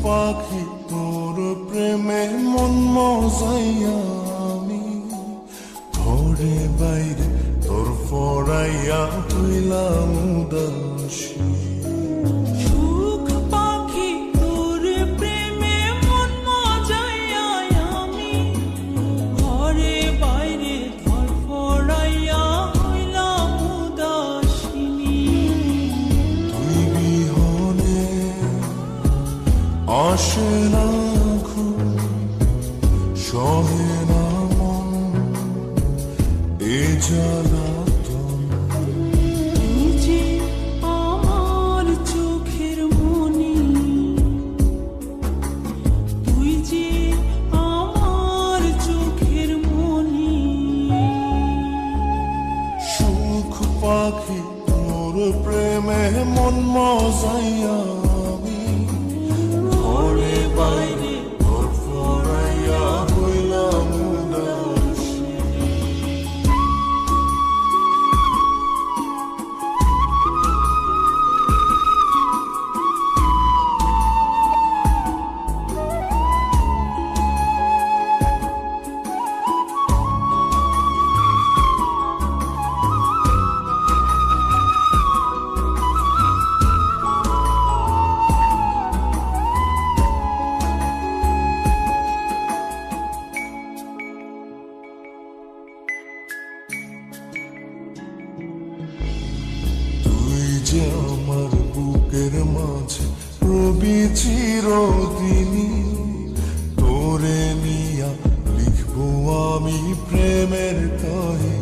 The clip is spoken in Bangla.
পাখি তোর প্রেমে মন মজাইয়া আমি ঘরে বাইরে তোর ফরাইয়া হইলাম উদাসী। সুখ পাখি তোর প্রেমে মন মজাইয়া আমি ঘরে বাইরে ধরফরাইয়া হইলাম উদাসিনী। তুই বিহনে আসে না ঘুম, সহে না মন এ জ্বালাতন। তুই যে আমার চোখের মনি, তুই যে আমার চোখের মনি। সুখ পাখি তোর প্রেমে মন মজাইয়া আমি ঘরে বাইরে তোর ফরাইয়া হইলাম উদাসী। তুই যে আমার বুকের মাঝে রবি চিরদিনই, তোরে নিয়া লিখবো আমি প্রেমের কাহিনী।